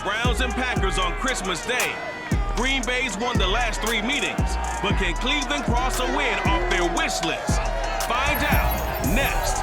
Browns and Packers on Christmas Day. Green Bay's won the last 3 meetings, but can Cleveland cross a win off their wish list? Find out next.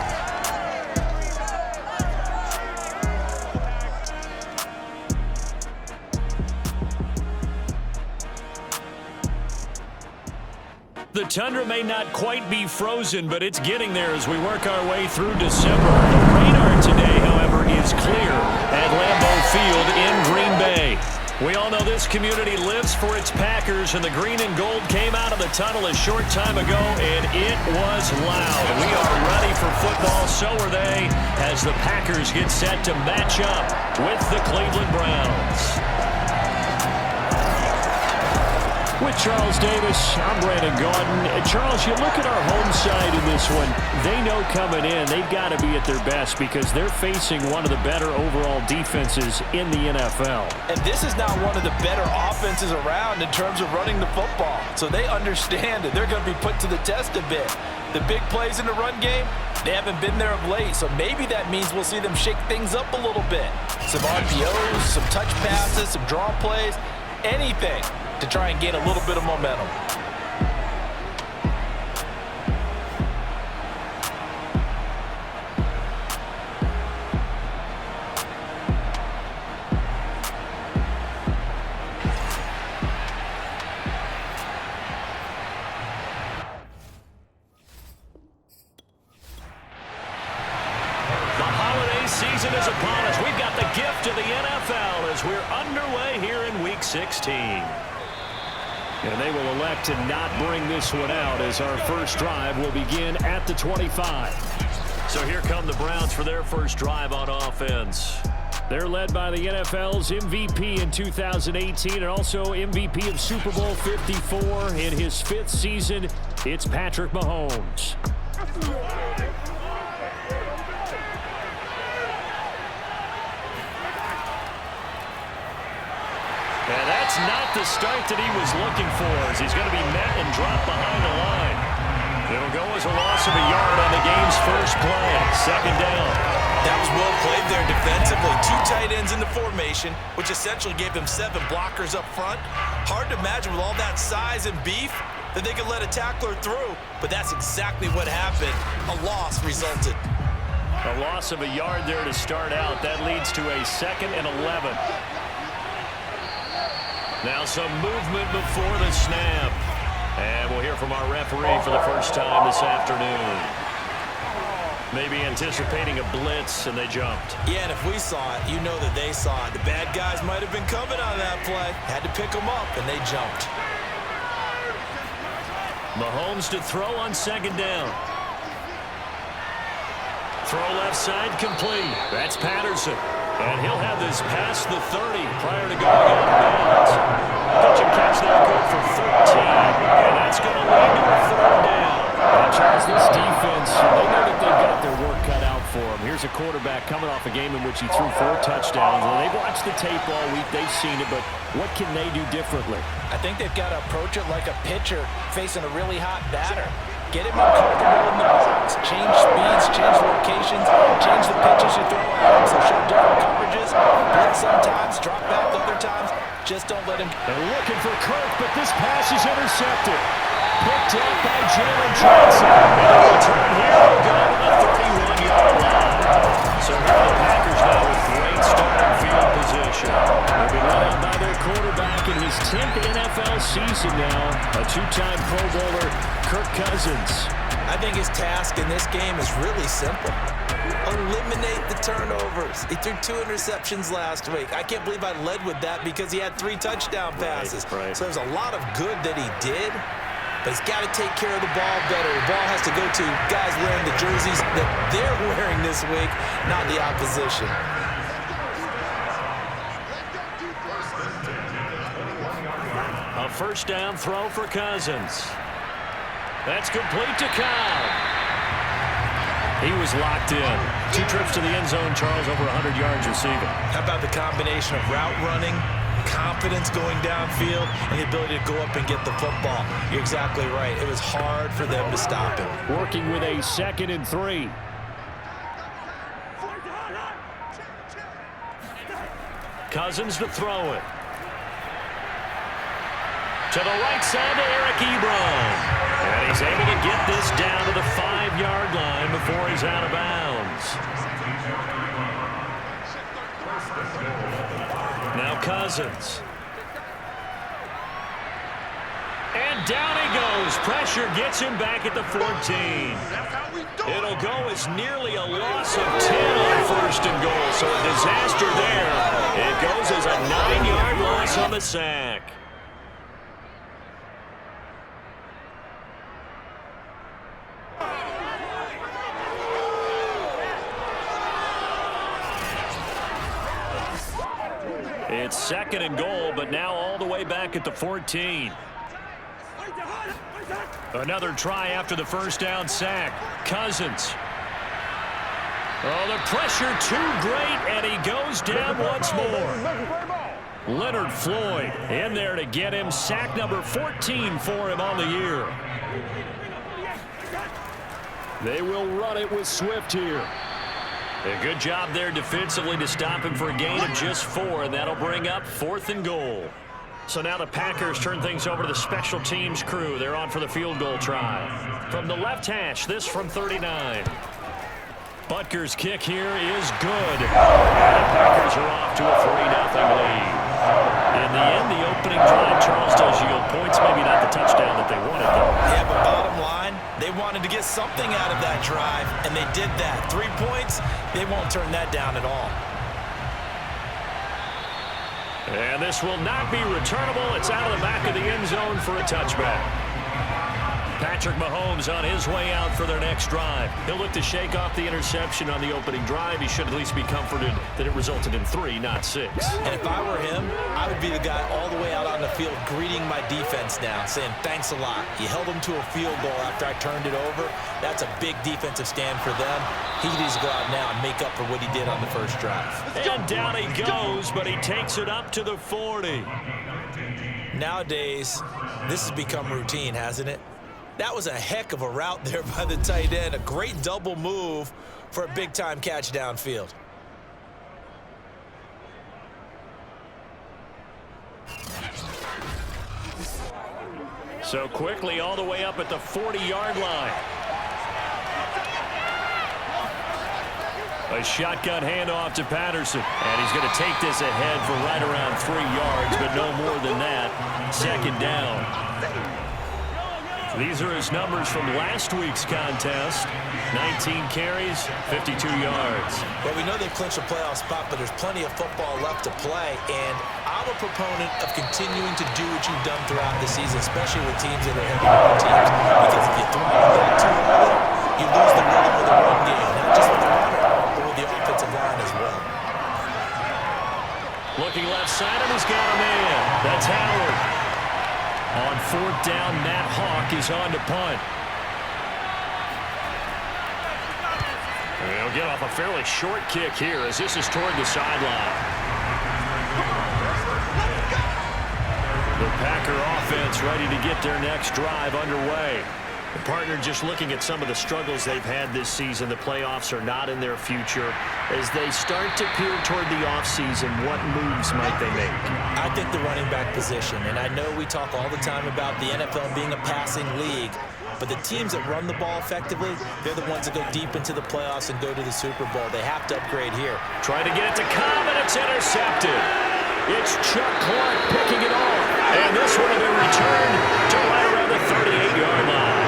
The tundra may not quite be frozen, but it's getting there as we work our way through December. The radar today, however, is clear at Lambeau Field in Green Bay. We all know this community lives for its Packers, and the green and gold came out of the tunnel a short time ago, and it was loud. We are ready for football, so are they, as the Packers get set to match up with the Cleveland Browns. With Charles Davis, I'm Brandon Gaudin. Charles, you look at our home side in this one. They know coming in they've got to be at their best because they're facing one of the better overall defenses in the NFL. And this is now one of the better offenses around in terms of running the football. So they understand that they're going to be put to the test a bit. The big plays in the run game, they haven't been there of late. So maybe that means we'll see them shake things up a little bit. Some RPOs, some touch passes, some draw plays, anything to try and gain a little bit of momentum. The holiday season is upon us. We've got the gift of the NFL as we're underway here in Week 16. And they will elect to not bring this one out as our first drive will begin at the 25. So here come the Browns for their first drive on offense. They're led by the NFL's MVP in 2018 and also MVP of Super Bowl 54 in his 5th season. It's Patrick Mahomes. And that's not the start that he was looking for as he's going to be met and dropped behind the line. It'll go as a loss of a yard on the game's first play. Second down. That was well played there defensively. 2 tight ends in the formation, which essentially gave them 7 blockers up front. Hard to imagine with all that size and beef that they could let a tackler through, but that's exactly what happened. A loss resulted. A loss of a yard there to start out. That leads to a 2nd and 11. Now some movement before the snap. And we'll hear from our referee for the first time this afternoon. Maybe anticipating a blitz, and they jumped. Yeah, and if we saw it, you know that they saw it. The bad guys might have been coming on that play. Had to pick them up, and they jumped. Mahomes to throw on 2nd down. Throw left side complete. That's Patterson. And he'll have this past the 30 prior to going out of bounds. Catch and catch that good for 13. And that's going to lead to a 3rd down. And Charles, this defense, they know that they've got their work cut out for them. Here's a quarterback coming off a game in which he threw 4 touchdowns. And they've watched the tape all week. They've seen it. But what can they do differently? I think they've got to approach it like a pitcher facing a really hot batter. Get him uncomfortable in the box. Change speeds, change locations, change the pitches you throw at him. So show different coverages. Blitz sometimes, drop back other times. Just don't let him. They're looking for Kirk, but this pass is intercepted. Picked up by Jalen Johnson. And the return here will go to the 31-yard line. So here are the Packers now with great starting field position. They'll be led out by their quarterback in his 10th NFL season now. A 2-time Pro Bowler, Kirk Cousins. I think his task in this game is really simple. Eliminate the turnovers. He threw 2 interceptions last week. I can't believe I led with that because he had 3 touchdown passes. Right. So there's a lot of good that he did, but he's got to take care of the ball better. The ball has to go to guys wearing the jerseys that they're wearing this week, not the opposition. A 1st down throw for Cousins. That's complete to Kyle. He was locked in. 2 trips to the end zone, Charles, over 100 yards receiving. How about the combination of route running, confidence going downfield, and the ability to go up and get the football? You're exactly right. It was hard for them to stop him. Working with a 2nd and 3. Cousins to throw it. To the right side to Eric Ebron. And he's able to get this down to the 5-yard line before he's out of bounds. Now Cousins. And down he goes. Pressure gets him back at the 14. It'll go as nearly a loss of 10 on 1st and goal. So a disaster there. It goes as a 9-yard loss on the sack. It's 2nd and goal, but now all the way back at the 14. Another try after the first down sack. Cousins. Oh, the pressure too great, and he goes down once more. Leonard Floyd in there to get him. Sack number 14 for him on the year. They will run it with Swift here. A good job there defensively to stop him for a gain of just 4, and that'll bring up 4th and goal. So now the Packers turn things over to the special teams crew. They're on for the field goal try. From the left hash, this from 39. Butker's kick here is good. And the Packers are off to a 3-0 lead. In the end, the opening drive, Charles, does yield points. Maybe not the touchdown that they wanted, though. Yeah, but bottom line, they wanted to get something out of that drive, and they did that. 3 points, they won't turn that down at all. And this will not be returnable. It's out of the back of the end zone for a touchback. Patrick Mahomes on his way out for their next drive. He'll look to shake off the interception on the opening drive. He should at least be comforted that it resulted in 3, not 6. And if I were him, I would be the guy all the way out on the field greeting my defense now, saying thanks a lot. You held them to a field goal after I turned it over. That's a big defensive stand for them. He needs to go out now and make up for what he did on the first drive. And down he goes, but he takes it up to the 40. Nowadays, this has become routine, hasn't it? That was a heck of a route there by the tight end. A great double move for a big-time catch downfield. So quickly all the way up at the 40-yard line. A shotgun handoff to Patterson. And he's going to take this ahead for right around 3 yards, but no more than that. 2nd down. These are his numbers from last week's contest. 19 carries, 52 yards. Well, we know they've clinched a playoff spot, but there's plenty of football left to play. And I'm a proponent of continuing to do what you've done throughout the season, especially with teams that are heavyweight teams. Because if you throw it back too early, you lose the rhythm of the run game. Not just with the runner, but with the offensive line as well. Looking left side, and he's got a man. That's Howard. On 4th down, Matt Hawk is on to punt. And he'll get off a fairly short kick here as this is toward the sideline. The Packer offense ready to get their next drive underway. The partner just looking at some of the struggles they've had this season. The playoffs are not in their future. As they start to peer toward the offseason, what moves might they make? I think the running back position, and I know we talk all the time about the NFL being a passing league, but the teams that run the ball effectively, they're the ones that go deep into the playoffs and go to the Super Bowl. They have to upgrade here. Trying to get it to Cobb, and it's intercepted. It's Chuck Clark picking it off. And this one will be returned to right around the 38-yard line.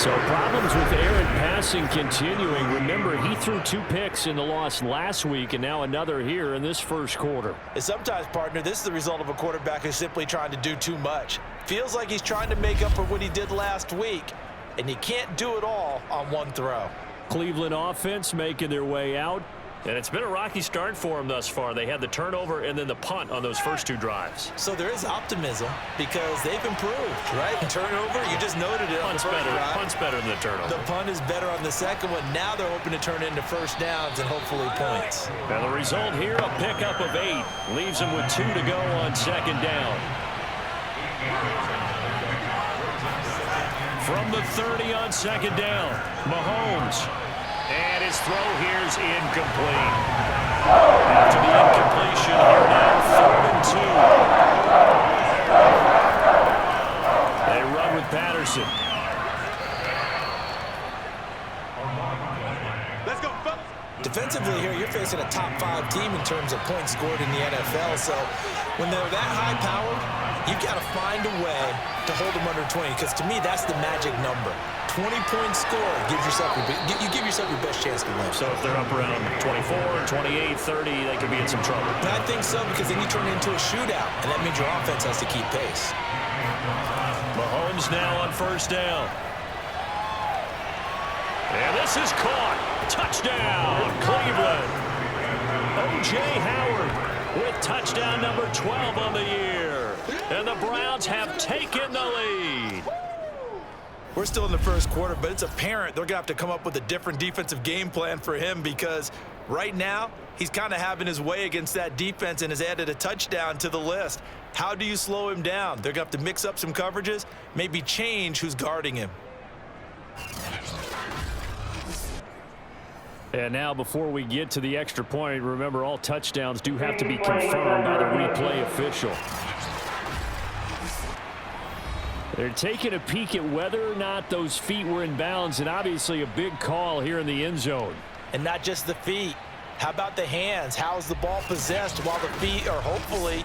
So problems with Aaron passing continuing. Remember, he threw 2 picks in the loss last week, and now another here in this first quarter. And sometimes, partner, this is the result of a quarterback who's simply trying to do too much. Feels like he's trying to make up for what he did last week, and you can't do it all on one throw. Cleveland offense making their way out. And it's been a rocky start for them thus far. They had the turnover and then the punt on those first 2 drives. So there is optimism because they've improved, right? Turnover, you just noted it. Punt's better than the turnover. The punt is better on the second one. Now they're hoping to turn into first downs and hopefully points. Now the result here, a pickup of 8. Leaves them with 2 to go on 2nd down. From the 30 on 2nd down, Mahomes. And his throw here is incomplete. After the incompletion, here now, 3rd and 2. They run with Patterson. Let's go, fellas. Defensively here, you're facing a top 5 team in terms of points scored in the NFL. So when they're that high-powered, you've got to find a way to hold them under 20. Because to me, that's the magic number. 20 points scored gives yourself you give yourself your best chance to win. So if they're up around 24, 28, 30, they could be in some trouble. And I think so, because then you turn it into a shootout, and that means your offense has to keep pace. Mahomes now on 1st down. And this is caught. Touchdown, Cleveland. O.J. Howard with touchdown number 12 on the year. And the Browns have taken the lead. We're still in the 1st quarter, but it's apparent they're going to have to come up with a different defensive game plan for him, because right now he's kind of having his way against that defense and has added a touchdown to the list. How do you slow him down? They're going to have to mix up some coverages, maybe change who's guarding him. And now before we get to the extra point, remember all touchdowns do have to be confirmed by the replay official. They're taking a peek at whether or not those feet were in bounds, and obviously a big call here in the end zone. And not just the feet. How about the hands? How is the ball possessed while the feet are hopefully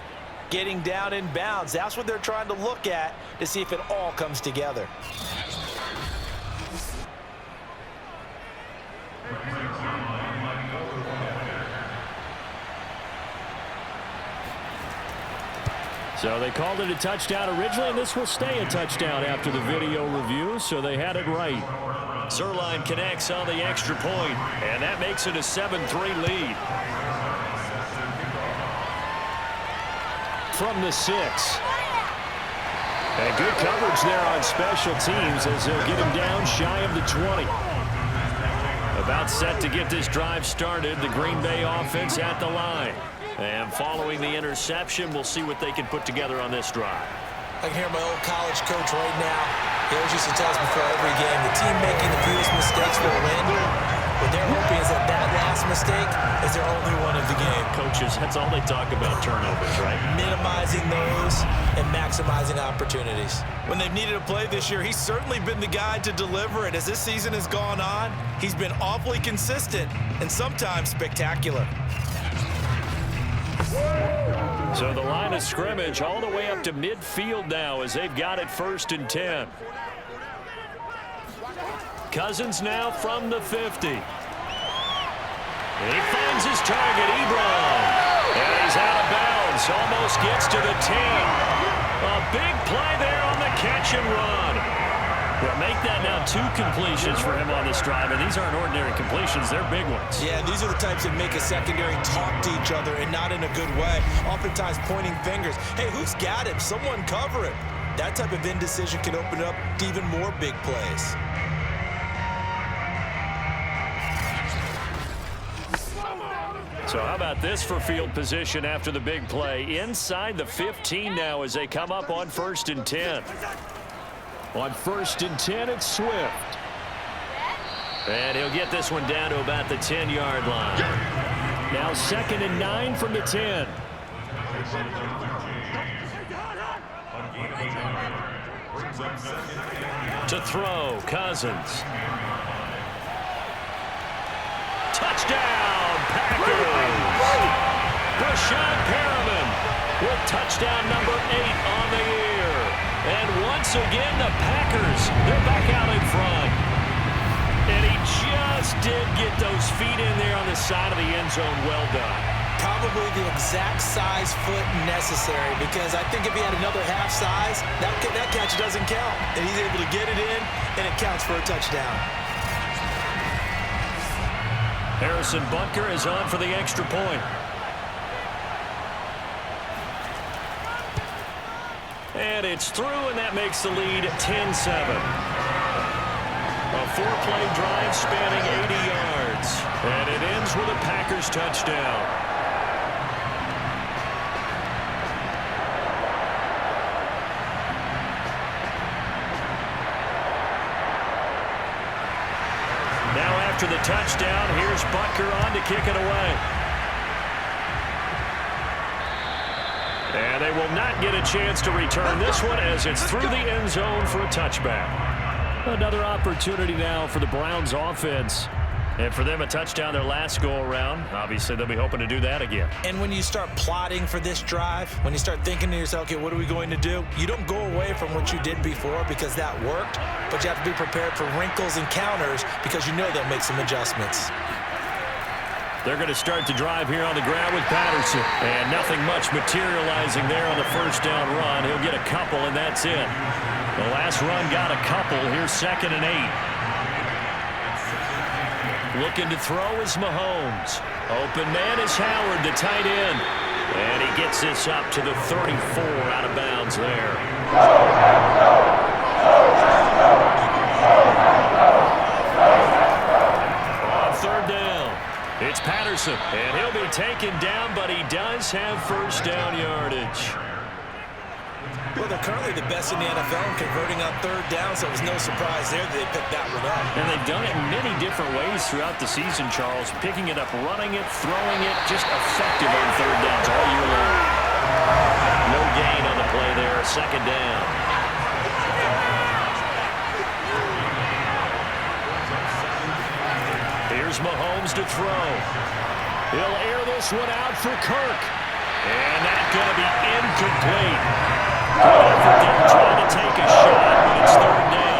getting down in bounds? That's what they're trying to look at to see if it all comes together. So they called it a touchdown originally, and this will stay a touchdown after the video review, so they had it right. Zerline connects on the extra point, and that makes it a 7-3 lead. From the 6. And good coverage there on special teams as they'll get him down shy of the 20. About set to get this drive started, the Green Bay offense at the line. And following the interception, we'll see what they can put together on this drive. I can hear my old college coach right now. He always used to tell us before every game, the team making the fewest mistakes will win. What they're hoping is that that last mistake is their only one of the game. Coaches, that's all they talk about, turnovers, right? Minimizing those and maximizing opportunities. When they've needed a play this year, he's certainly been the guy to deliver it. As this season has gone on, he's been awfully consistent and sometimes spectacular. So the line of scrimmage all the way up to midfield now as they've got it 1st and 10. Cousins now from the 50. And he finds his target, Ebron. And he's out of bounds, almost gets to the 10. A big play there on the catch and run. Well, make that now 2 completions for him on this drive, and these aren't ordinary completions, they're big ones. Yeah, these are the types that make a secondary talk to each other, and not in a good way. Oftentimes pointing fingers. Hey, who's got him? Someone cover him. That type of indecision can open up to even more big plays. So how about this for field position after the big play? Inside the 15 now as they come up on 1st and 10. On 1st and 10, it's Swift. And he'll get this one down to about the 10-yard line. Now 2nd and 9 from the 10. To throw, Cousins. Touchdown, Packers! Brashad Perriman with touchdown number 8 on the year. And once again, the Packers, they're back out in front. And he just did get those feet in there on the side of the end zone. Well done. Probably the exact size foot necessary, because I think if he had another half size, that catch doesn't count. And he's able to get it in, and it counts for a touchdown. Harrison Butker is on for the extra point. And it's through, and that makes the lead 10-7. A 4-play drive spanning 80 yards. And it ends with a Packers touchdown. Now after the touchdown, here's Butker on to kick it away. And they will not get a chance to return this one as it's through the end zone for a touchback. Another opportunity now for the Browns offense. And for them, a touchdown their last go-around. Obviously, they'll be hoping to do that again. And when you start plotting for this drive, when you start thinking to yourself, okay, what are we going to do? You don't go away from what you did before because that worked, but you have to be prepared for wrinkles and counters because you know they'll make some adjustments. They're going to start the drive here on the ground with Patterson. And nothing much materializing there on the first down run. He'll get a couple, and that's it. The last run got a couple. Here's 2nd and 8. Looking to throw is Mahomes. Open man is Howard, the tight end. And he gets this up to the 34 out of bounds there. On 3rd down, it's Patterson. And he'll be taken down, but he does have first down yardage. Well, they're currently the best in the NFL in converting on 3rd down, so it was no surprise there that they picked that one up. And they've done it in many different ways throughout the season, Charles. Picking it up, running it, throwing it, just effective on 3rd downs all year long. No gain on the play there, 2nd down. Here's Mahomes to throw. He'll air this one out for Kirk. And that's going to be incomplete. Good effort there trying to take a shot, but it's 3rd down.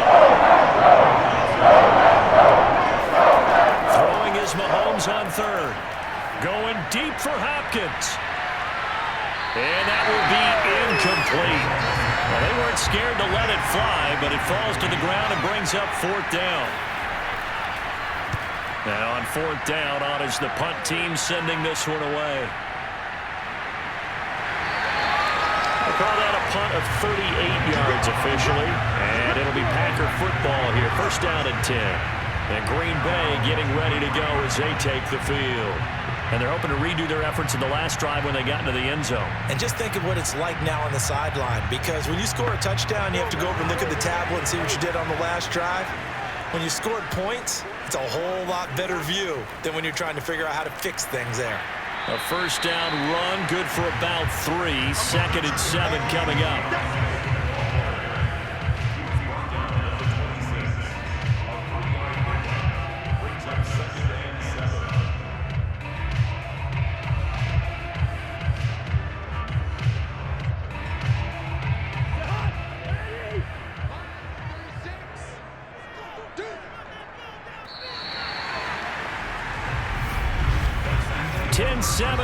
Throwing is Mahomes on 3rd. Going deep for Hopkins. And that will be incomplete. Well, they weren't scared to let it fly, but it falls to the ground and brings up 4th down. Now on 4th down, on is the punt team sending this one away. Call that a punt of 38 yards officially, and it'll be Packer football here. First down and 10. And Green Bay getting ready to go as they take the field. And they're hoping to redo their efforts in the last drive when they got into the end zone. And just think of what it's like now on the sideline, because when you score a touchdown, you have to go over and look at the tablet and see what you did on the last drive. When you scored points, it's a whole lot better view than when you're trying to figure out how to fix things there. A first down run, good for about 3. 2nd and 7 coming up.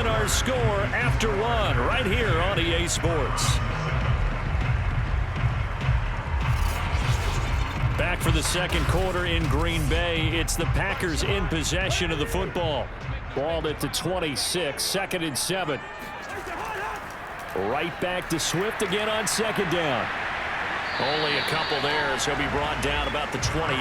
Our score after 1 right here on EA Sports. Back for the 2nd quarter in Green Bay. It's the Packers in possession of the football. Balled at the 26, 2nd and 7. Right back to Swift again on 2nd down. Only a couple there as he'll be brought down about the 28.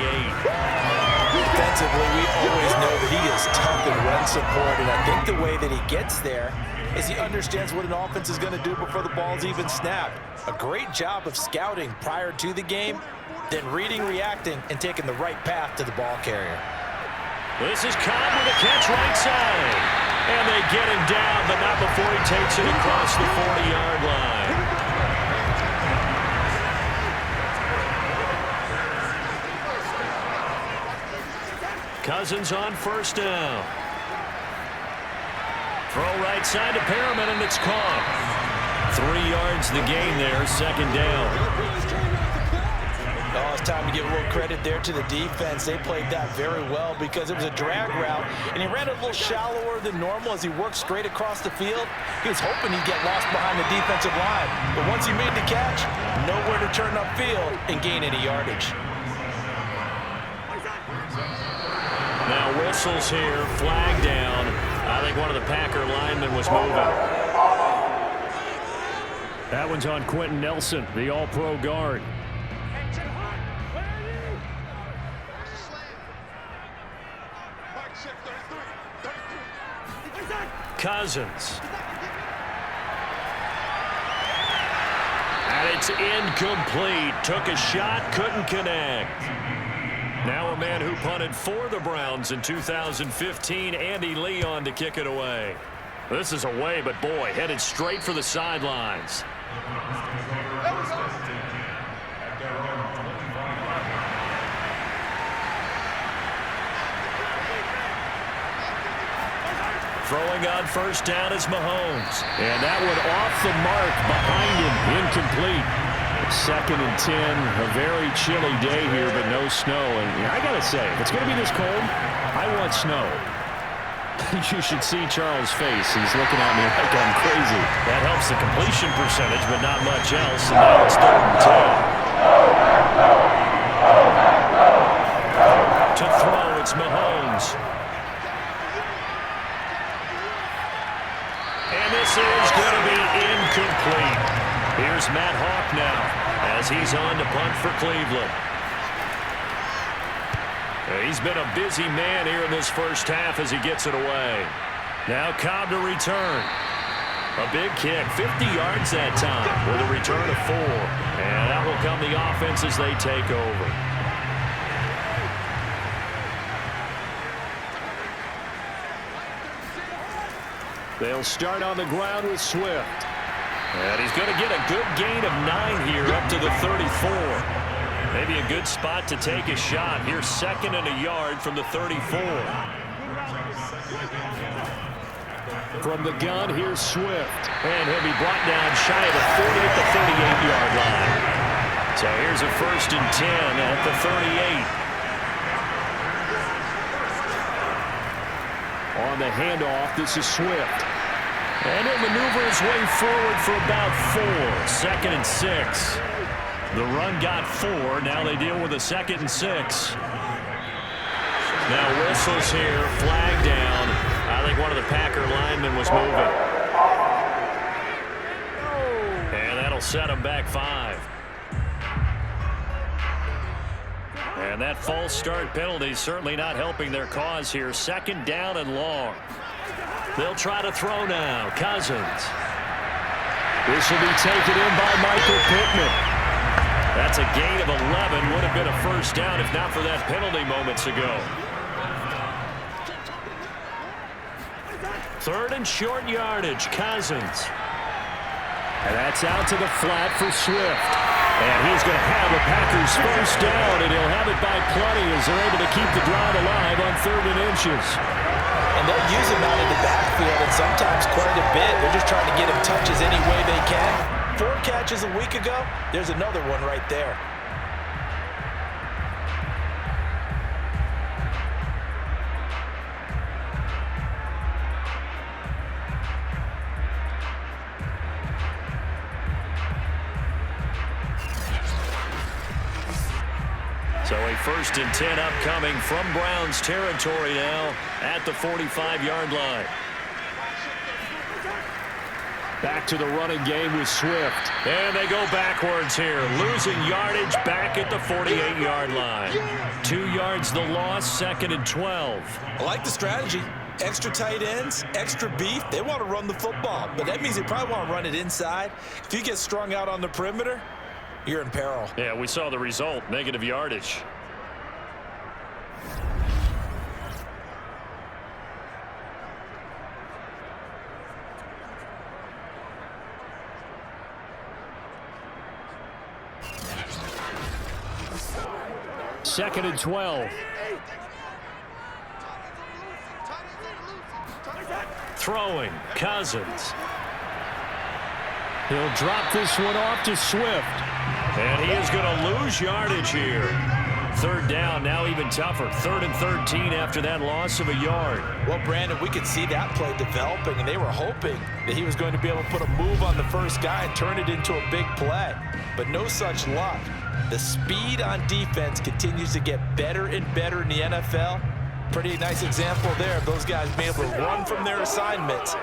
Defensively, we always know that he is tough in run support, and I think the way that he gets there is he understands what an offense is going to do before the ball's even snapped. A great job of scouting prior to the game, then reading, reacting, and taking the right path to the ball carrier. This is Cobb with a catch right side. And they get him down, but not before he takes it across the 40-yard line. Cousins on first down. Throw right side to Perriman, and it's caught. 3 yards the gain there, 2nd down. Oh, it's time to give a little credit there to the defense. They played that very well because it was a drag route, and he ran a little shallower than normal as he worked straight across the field. He was hoping he'd get lost behind the defensive line, but once he made the catch, nowhere to turn upfield and gain any yardage. Now whistles here, flag down. I think one of the Packer linemen was moving. That one's on Quentin Nelson, the all-pro guard. Cousins. And it's incomplete. Took a shot, couldn't connect. Now a man who punted for the Browns in 2015, Andy Leon, to kick it away. This is away, but boy, headed straight for the sidelines. Throwing on first down is Mahomes. And that one off the mark behind him, incomplete. 2nd and 10, a very chilly day here, but no snow. And I got to say, if it's going to be this cold, I want snow. You should see Charles' face. He's looking at me like I'm crazy. That helps the completion percentage, but not much else. And now it's 3rd and 10. To throw, it's Mahomes. And this is going to be incomplete. Here's Matt Hawk now as he's on to punt for Cleveland. He's been a busy man here in this first half as he gets it away. Now Cobb to return. A big kick, 50 yards that time with a return of 4. And that will come the offense as they take over. They'll start on the ground with Swift. And he's going to get a good gain of 9 here up to the 34. Maybe a good spot to take a shot. Here's 2nd and a yard from the 34. From the gun, here's Swift. And he'll be brought down shy of the 40 at the 38-yard line. So here's a 1st and 10 at the 38. On the handoff, this is Swift. And he'll maneuver his way forward for about 4. 2nd and 6. The run got 4. Now they deal with a 2nd and 6. Now whistles here. Flag down. I think one of the Packer linemen was moving. And that'll set him back 5. And that false start penalty certainly not helping their cause here. 2nd down and long. They'll try to throw now. Cousins. This will be taken in by Michael Pittman. That's a gain of 11. Would have been a 1st down if not for that penalty moments ago. 3rd and short yardage. Cousins. And that's out to the flat for Swift. And he's going to have the Packers 1st down, and he'll have it by plenty as they're able to keep the drive alive on 3rd and inches. And they'll use him out in the backfield and sometimes quite a bit. They're just trying to get him touches any way they can. 4 catches a week ago. There's another one right there. So a 1st and 10 upcoming from Browns territory now at the 45-yard line. Back to the running game with Swift. And they go backwards here. Losing yardage back at the 48-yard line. 2 yards the loss, 2nd and 12. I like the strategy. Extra tight ends, extra beef. They want to run the football, but that means they probably want to run it inside. If you get strung out on the perimeter, you're in peril. Yeah, we saw the result, negative yardage. Second and 12. Throwing, Cousins. He'll drop this one off to Swift. And he is going to lose yardage here. 3rd down, now even tougher. 3rd and 13 after that loss of a yard. Well, Brandon, we could see that play developing, and they were hoping that he was going to be able to put a move on the first guy and turn it into a big play. But no such luck. The speed on defense continues to get better and better in the NFL. Pretty nice example there of those guys being able to run from their assignments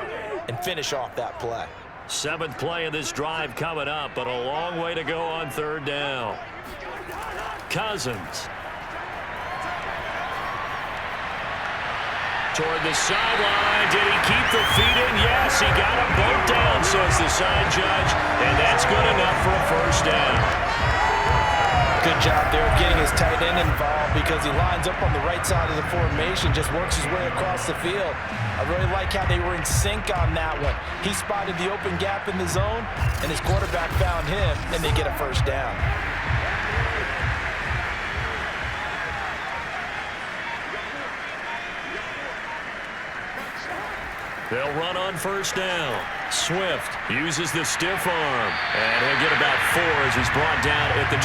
and finish off that play. 7th play of this drive coming up, but a long way to go on 3rd down. Cousins. Toward the sideline. Did he keep the feet in? Yes, he got them both down, says the side judge. And that's good enough for a 1st down. Good job there of getting his tight end involved because he lines up on the right side of the formation, just works his way across the field. I really like how they were in sync on that one. He spotted the open gap in the zone, and his quarterback found him, and they get a first down. They'll run on first down. Swift uses the stiff arm. And he'll get about 4 as he's brought down at the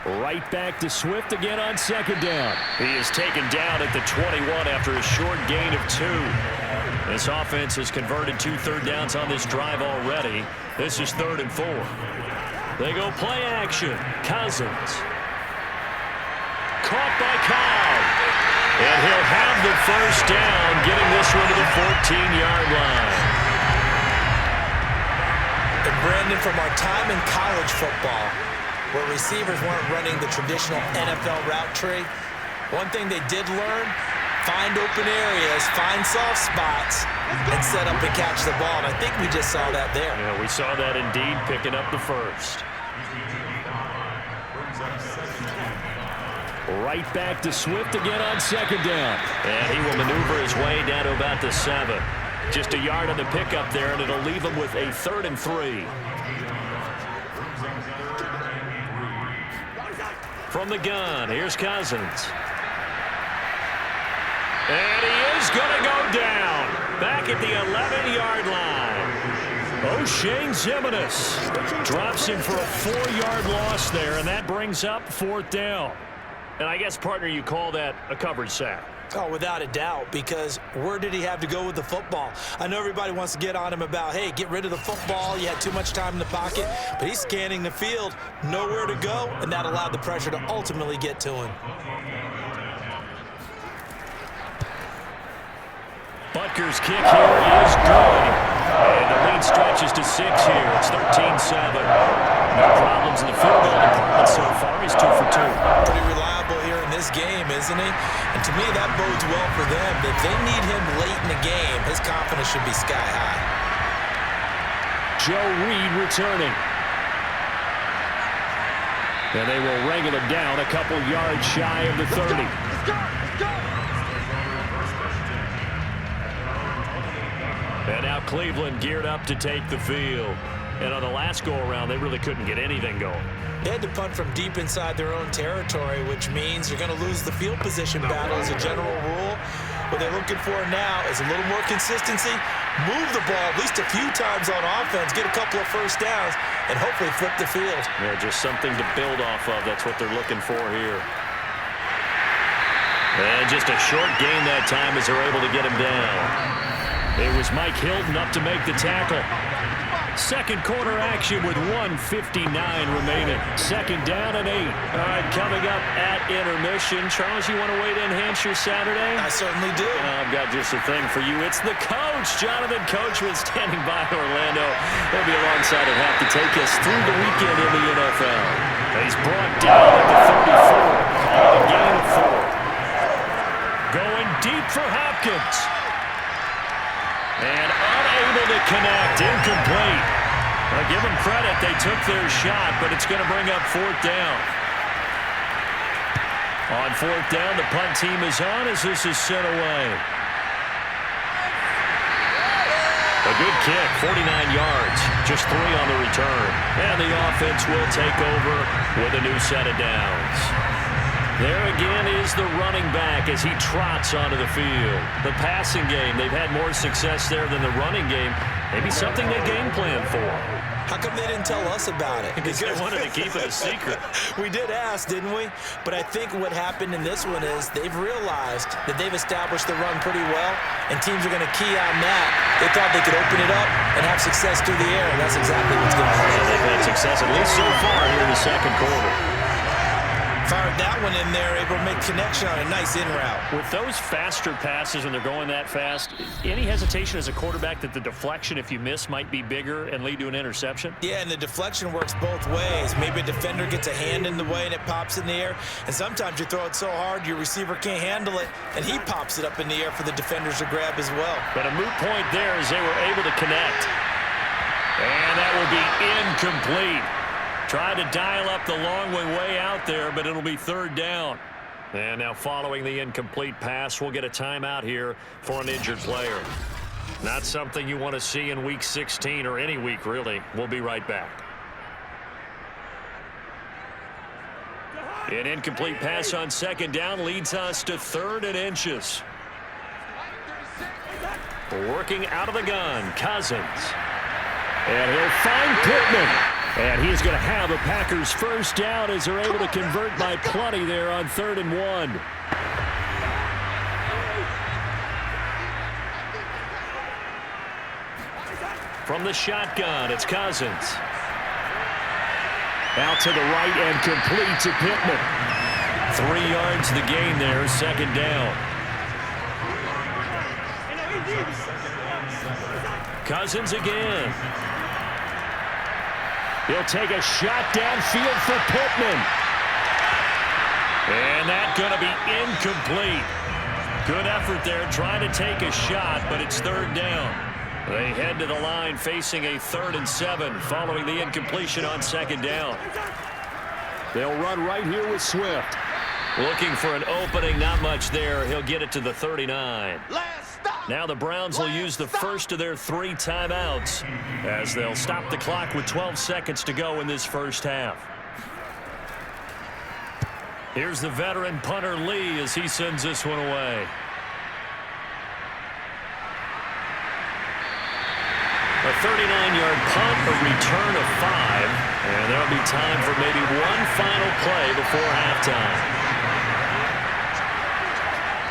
24. Right back to Swift again on second down. He is taken down at the 21 after a short gain of 2. This offense has converted 2 third downs on this drive already. This is 3rd and 4. They go play action. Cousins. Caught by Cobb. And he'll have the first down, getting this one to the 14-yard line. And Brandon, from our time in college football, where receivers weren't running the traditional NFL route tree, one thing they did learn, find open areas, find soft spots, and set up and catch the ball. And I think we just saw that there. Yeah, we saw that indeed, picking up the first. Right back to Swift again on second down. And he will maneuver his way down to about the 7. Just a yard on the pickup there, and it'll leave him with a 3rd and 3. From the gun, here's Cousins. And he is going to go down. Back at the 11-yard line. O'Shane Zimenez drops him for a 4-yard loss there, and that brings up 4th down. And I guess, partner, you call that a coverage sack. Oh, without a doubt, because where did he have to go with the football? I know everybody wants to get on him about, hey, get rid of the football. You had too much time in the pocket. But he's scanning the field, nowhere to go, and that allowed the pressure to ultimately get to him. Butker's kick here is good. And the lead stretches to 6 here. It's 13-7. No problems in the field goal department so far. He's 2 for 2. Pretty reliable here in this game, isn't he? And to me, that bodes well for them. If they need him late in the game, his confidence should be sky high. Joe Reed returning. And they will wrangle him down a couple yards shy of the 30. Let's go. And now Cleveland geared up to take the field. And on the last go-around, they really couldn't get anything going. They had to punt from deep inside their own territory, which means you're going to lose the field position battle as a general rule. What they're looking for now is a little more consistency, move the ball at least a few times on offense, get a couple of first downs, and hopefully flip the field. Yeah, just something to build off of. That's what they're looking for here. And just a short gain that time as they're able to get him down. It was Mike Hilton up to make the tackle. Second quarter action with 1:59 remaining. Second down and 8. All right, coming up at intermission. Charles, you want to weigh in Hampshire Saturday? I certainly do. I've got just a thing for you. It's the coach, Jonathan Coachman, standing by Orlando. He'll be alongside and have to take us through the weekend in the NFL. He's brought down at the 34. Called a gain of 4. Going deep for Hopkins. And unable to connect, incomplete. I'll give them credit, they took their shot, but it's going to bring up 4th down. On 4th down, the punt team is on as this is sent away. A good kick, 49 yards, just 3 on the return. And the offense will take over with a new set of downs. There again is the running back as he trots onto the field. The passing game, they've had more success there than the running game. Maybe something they game plan for. How come they didn't tell us about it? Because they wanted to keep it a secret. We did ask, didn't we? But I think what happened in this one is they've realized that they've established the run pretty well, and teams are going to key on that. They thought they could open it up and have success through the air, and that's exactly what's going to happen. They've had success, at least so far, here in the second quarter. Fired that one in there, able to make connection on a nice in route. With those faster passes when they're going that fast, any hesitation as a quarterback that the deflection, if you miss, might be bigger and lead to an interception? Yeah, and the deflection works both ways. Maybe a defender gets a hand in the way and it pops in the air, and sometimes you throw it so hard your receiver can't handle it, and he pops it up in the air for the defenders to grab as well. But a moot point there as they were able to connect. And that will be incomplete. Tried to dial up the long way out there, but it'll be third down. And now following the incomplete pass, we'll get a timeout here for an injured player. Not something you want to see in Week 16 or any week, really. We'll be right back. An incomplete pass on second down leads us to 3rd and inches. Working out of the gun, Cousins. And he'll find Pittman. And he's going to have a Packers first down as they're able to convert by plenty there on 3rd and 1. From the shotgun, it's Cousins. Out to the right and complete to Pittman. 3 yards the gain there, second down. Cousins again. He'll take a shot downfield for Pittman. And that's going to be incomplete. Good effort there trying to take a shot, but it's 3rd down. They head to the line facing a 3rd and 7 following the incompletion on second down. They'll run right here with Swift. Looking for an opening, not much there. He'll get it to the 39. Now the Browns will use the first of their 3 timeouts as they'll stop the clock with 12 seconds to go in this first half. Here's the veteran punter Lee as he sends this one away. A 39-yard punt, a return of 5, and there'll be time for maybe one final play before halftime.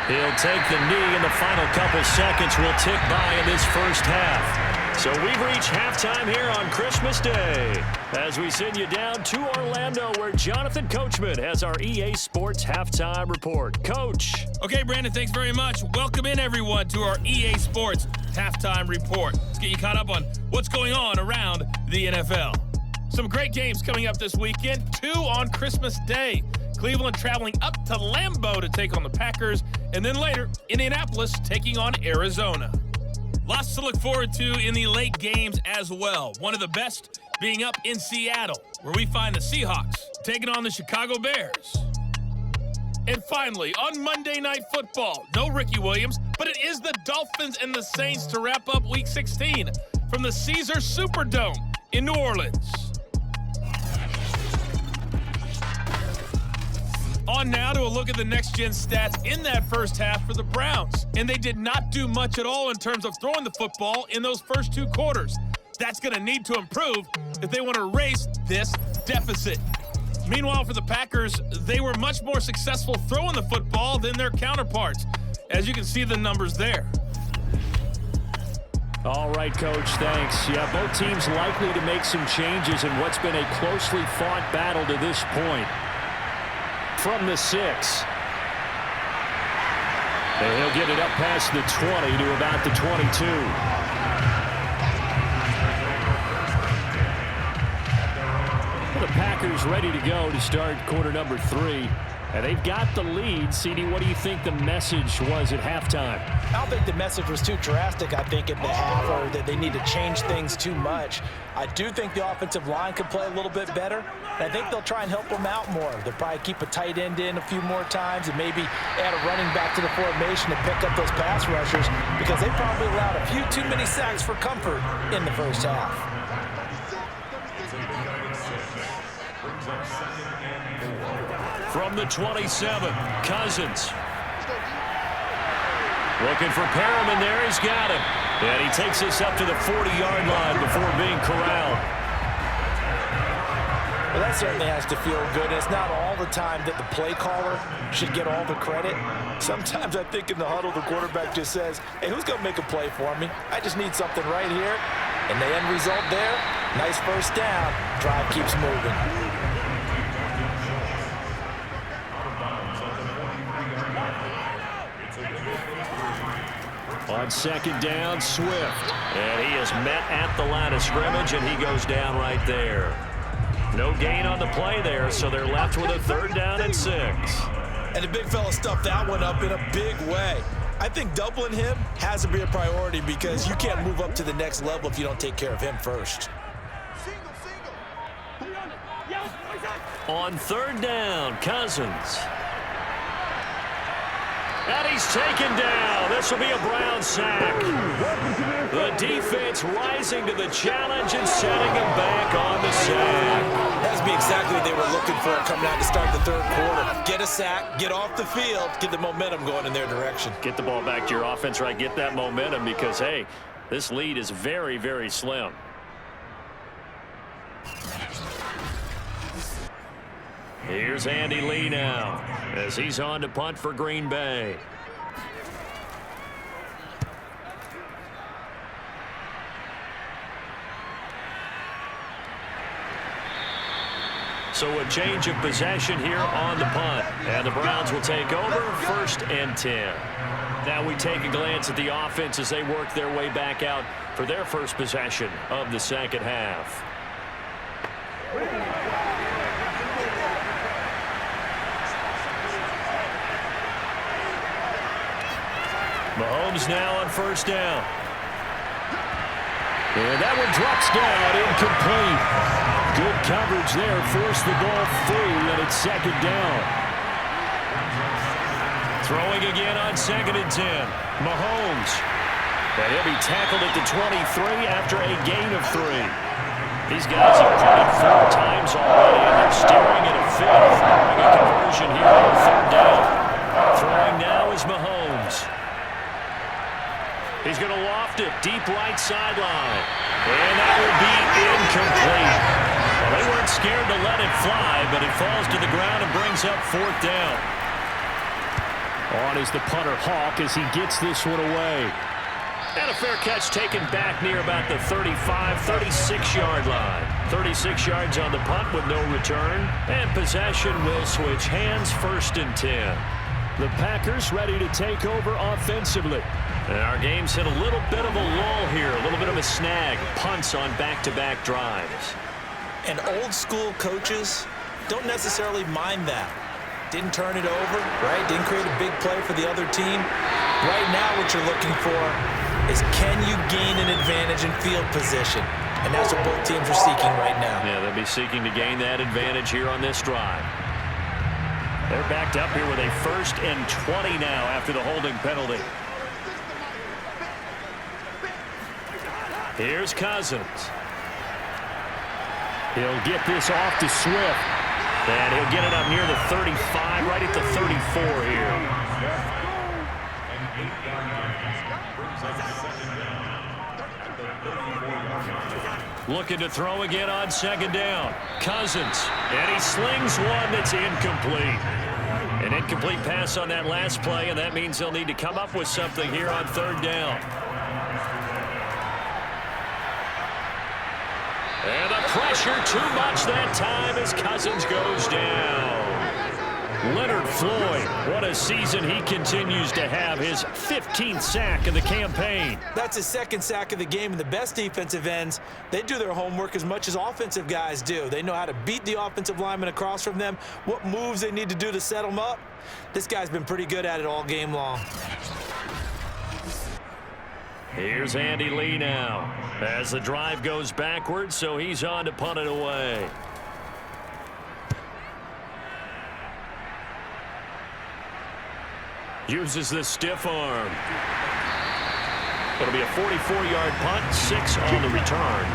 He'll take the knee, and the final couple seconds will tick by in this first half. So we've reached halftime here on Christmas Day as we send you down to Orlando where Jonathan Coachman has our EA Sports Halftime Report. Coach. Okay, Brandon, thanks very much. Welcome in, everyone, to our EA Sports Halftime Report. Let's get you caught up on what's going on around the NFL. Some great games coming up this weekend, 2 on Christmas Day. Cleveland traveling up to Lambeau to take on the Packers, and then later, Indianapolis taking on Arizona. Lots to look forward to in the late games as well. One of the best being up in Seattle, where we find the Seahawks taking on the Chicago Bears. And finally, on Monday Night Football, no Ricky Williams, but it is the Dolphins and the Saints to wrap up Week 16 from the Caesars Superdome in New Orleans. On now to a look at the next-gen stats in that first half for the Browns. And they did not do much at all in terms of throwing the football in those first 2 quarters. That's going to need to improve if they want to erase this deficit. Meanwhile, for the Packers, they were much more successful throwing the football than their counterparts, as you can see the numbers there. All right, Coach, thanks. Yeah, both teams likely to make some changes in what's been a closely fought battle to this point. From the 6. And he'll get it up past the 20 to about the 22. Well, the Packers ready to go to start quarter number 3. And they've got the lead. CD, what do you think the message was at halftime? I don't think the message was too drastic, I think, at the half, or that they need to change things too much. I do think the offensive line could play a little bit better, and I think they'll try and help them out more. They'll probably keep a tight end in a few more times and maybe add a running back to the formation to pick up those pass rushers because they probably allowed a few too many sacks for comfort in the first half. From the 27, Cousins. Looking for Perriman there. He's got him. And he takes us up to the 40-yard line before being corralled. Well, that certainly has to feel good. It's not all the time that the play caller should get all the credit. Sometimes I think in the huddle, the quarterback just says, hey, who's going to make a play for me? I just need something right here. And the end result there, nice first down. Drive keeps moving. On second down, Swift. And he is met at the line of scrimmage, and he goes down right there. No gain on the play there, so they're left with a 3rd down and 6. And the big fella stuffed that one up in a big way. I think doubling him has to be a priority because you can't move up to the next level if you don't take care of him first. On 3rd down, Cousins. And he's taken down. This will be a Brown sack. The defense rising to the challenge and setting him back on the sack. That's be exactly what they were looking for coming out to start the 3rd quarter. Get a sack, get off the field, get the momentum going in their direction. Get the ball back to your offense, right? Get that momentum because, hey, this lead is very, very slim. Here's Andy Lee now as he's on to punt for Green Bay. So a change of possession here on the punt. And the Browns will take over 1st and 10. Now we take a glance at the offense as they work their way back out for their first possession of the 2nd half. Mahomes now on 1st down. And that one drops down, incomplete. Good coverage there, forced the ball free, and it's 2nd down. Throwing again on 2nd and 10. Mahomes. And he'll be tackled at the 23 after a gain of 3. These guys have punted 4 times already, and they're staring at a 5th. Throwing a conversion here on 3rd down. Throwing now is Mahomes. He's going to loft it deep right sideline. And that will be incomplete. Well, they weren't scared to let it fly, but it falls to the ground and brings up 4th down. On is the punter Hawk as he gets this one away. And a fair catch taken back near about the 35, 36-yard line. 36 yards on the punt with no return. And possession will switch hands, 1st and 10. The Packers ready to take over offensively. And our game's hit a little bit of a lull here, a little bit of a snag. Punts on back-to-back drives. And old-school coaches don't necessarily mind that. Didn't turn it over, right? Didn't create a big play for the other team. Right now what you're looking for is can you gain an advantage in field position? And that's what both teams are seeking right now. Yeah, they'll be seeking to gain that advantage here on this drive. They're backed up here with a 1st and 20 now after the holding penalty. Here's Cousins. He'll get this off to Swift. And he'll get it up near the 35, right at the 34 here. Looking to throw again on 2nd down. Cousins. And he slings one that's incomplete. An incomplete pass on that last play, and that means they'll need to come up with something here on 3rd down. And the pressure too much that time as Cousins goes down. Leonard Floyd, what a season he continues to have. His 15th sack of the campaign. That's his 2nd sack of the game, and the best defensive ends, they do their homework as much as offensive guys do. They know how to beat the offensive lineman across from them, what moves they need to do to set them up. This guy's been pretty good at it all game long. Here's Andy Lee now as the drive goes backwards, so he's on to punt it away. Uses the stiff arm. It'll be a 44-yard punt, 6 on the return.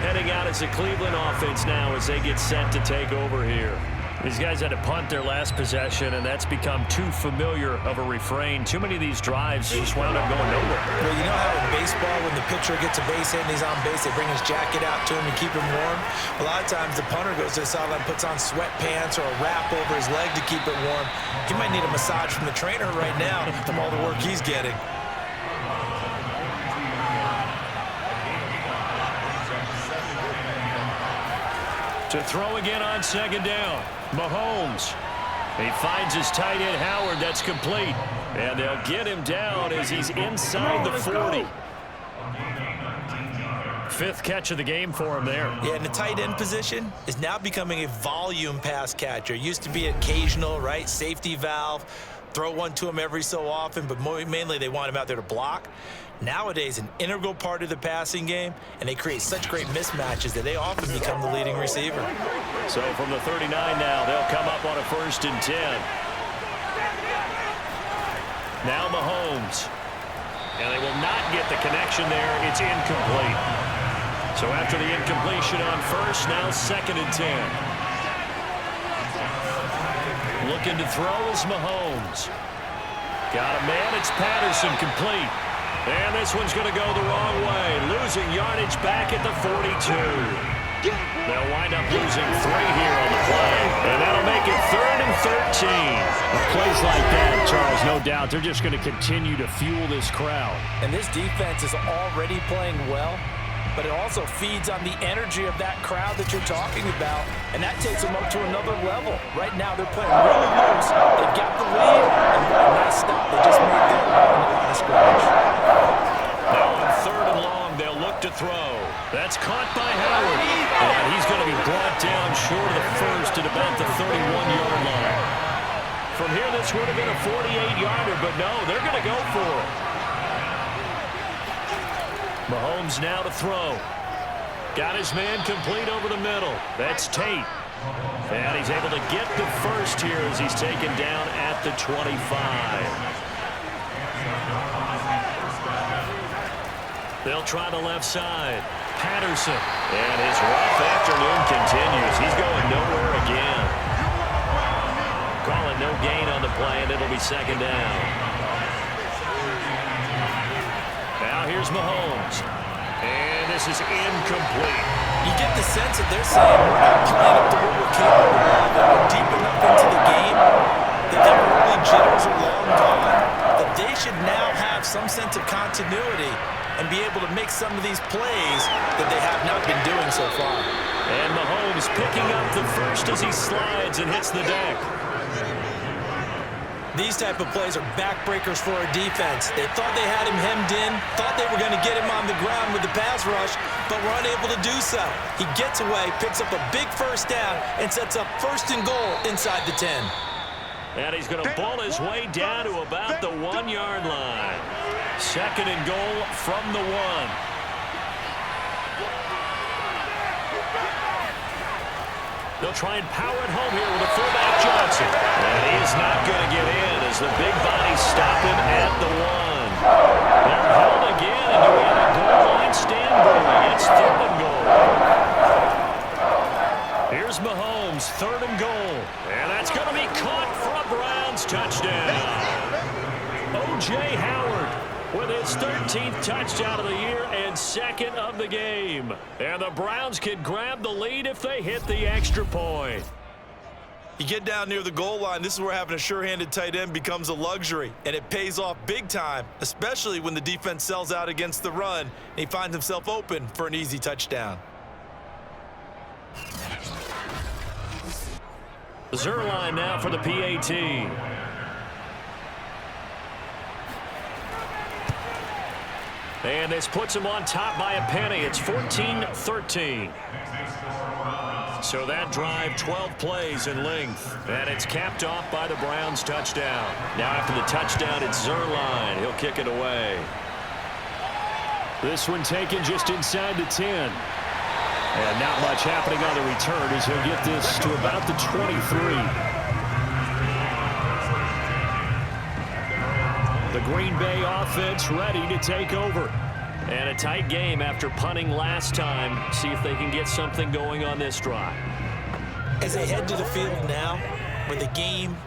Heading out as the Cleveland offense now as they get set to take over here. These guys had to punt their last possession, and that's become too familiar of a refrain. Too many of these drives just wound up going nowhere. Well, you know how in baseball, when the pitcher gets a base hit and he's on base, they bring his jacket out to him and keep him warm? A lot of times the punter goes to the sideline, puts on sweatpants or a wrap over his leg to keep it warm. He might need a massage from the trainer right now from all the work he's getting. To throw again on 2nd down. Mahomes. He finds his tight end, Howard. That's complete. And they'll get him down as he's inside the 40. Fifth catch of the game for him there. Yeah, and the tight end position is now becoming a volume pass catcher. Used to be occasional, right? Safety valve. Throw one to him every so often, but mainly they want him out there to block. Nowadays, an integral part of the passing game, and they create such great mismatches that they often become the leading receiver. So from the 39 now, they'll come up on a 1st and 10. Now Mahomes. And they will not get the connection there. It's incomplete. So after the incompletion on 1st, now 2nd and 10. Looking to throw is Mahomes. Got a man, it's Patterson, complete. And this one's going to go the wrong way. Losing yardage back at the 42. They'll wind up losing 3 here on the play. And that'll make it 3rd and 13. Plays like that, Charles, no doubt, they're just going to continue to fuel this crowd. And this defense is already playing well, but it also feeds on the energy of that crowd that you're talking about, and that takes them up to another level. Right now, they're playing really loose. They've got the lead, and what a nice stop. They just made their on the line of scrimmage. Now on 3rd and long, they'll look to throw. That's caught by Howard. And he's going to be brought down short of the 1st at about the 31-yard line. From here, this would have been a 48-yarder, but no, they're going to go for it. Mahomes now to throw. Got his man complete over the middle. That's Tate. And he's able to get the 1st here as he's taken down at the 25. They'll try the left side. Patterson. And his rough afternoon continues. He's going nowhere again. Call it no gain on the play, and it'll be 2nd down. Now here's Mahomes. And this is incomplete. You get the sense that they're saying we're not playing up to what we're capable of, that we're deep enough into the game, that the early jitters are long gone, that they should now have some sense of continuity and be able to make some of these plays that they have not been doing so far. And Mahomes picking up the 1st as he slides and hits the deck. These type of plays are backbreakers for a defense. They thought they had him hemmed in, thought they were going to get him on the ground with the pass rush, but were unable to do so. He gets away, picks up a big 1st down, and sets up 1st and goal inside the 10. And he's going to ball his way down to about the 1-yard line. 2nd and goal from the 1. They'll try and power it home here with a fullback Johnson. And he is not going to get in as the big bodies stop him at the 1. They're held again, and we have a goal line stand brewing. It's 3rd and goal. Here's Mahomes, 3rd and goal. And that's going to be caught for a Browns touchdown. O.J. Howard with his 13th touchdown of the year and 2nd of the game. And the Browns can grab the lead if they hit the extra point. You get down near the goal line, this is where having a sure-handed tight end becomes a luxury, and it pays off big time, especially when the defense sells out against the run, and he finds himself open for an easy touchdown. Zerline now for the PAT. And this puts him on top by a penny. It's 14-13. So that drive, 12 plays in length. And it's capped off by the Browns touchdown. Now after the touchdown, it's Zerline. He'll kick it away. This one taken just inside the 10. And not much happening on the return as he'll get this to about the 23. The Green Bay offense ready to take over. And a tight game after punting last time. See if they can get something going on this drive. As they head to the field now, with the game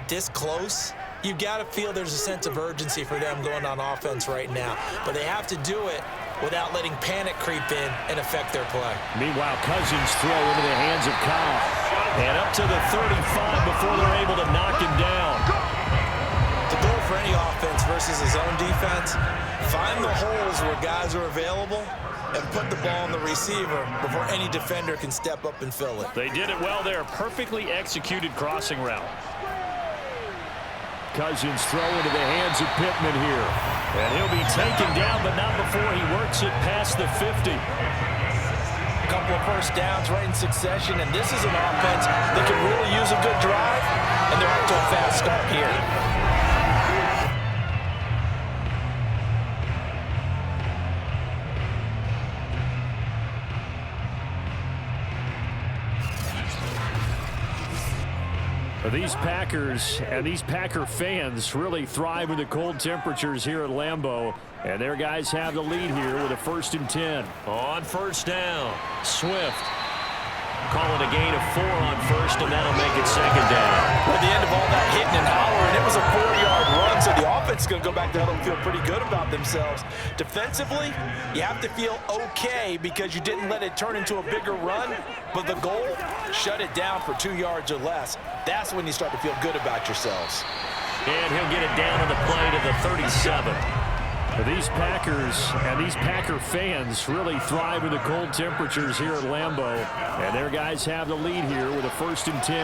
this close, you've got to feel there's a sense of urgency for them going on offense right now. But they have to do it without letting panic creep in and affect their play. Meanwhile, Cousins throw into the hands of Kyle. And up to the 35 before they're able to knock him down. The goal for any offense versus his own defense, find the holes where guys are available and put the ball on the receiver before any defender can step up and fill it. They did it well there. Perfectly executed crossing route. Cousins throw into the hands of Pittman here. And he'll be taken down, but not before he works it past the 50. A couple of first downs right in succession, and this is an offense that can really use a good drive, and they're off to a fast start here. These Packers and these Packer fans really thrive in the cold temperatures here at Lambeau. And their guys have the lead here with a 1st and 10. On first down, Swift. Call it a gain of 4 on first, and that'll make it 2nd down. At the end of all that hitting and hollering, it was a 4-yard run, so the offense is going to go back to huddle and feel pretty good about themselves. Defensively, you have to feel okay because you didn't let it turn into a bigger run, but the goal, shut it down for 2 yards or less. That's when you start to feel good about yourselves. And he'll get it down on the play to the 37. These Packers and these Packer fans really thrive in the cold temperatures here at Lambeau. And their guys have the lead here with a 1st and 10.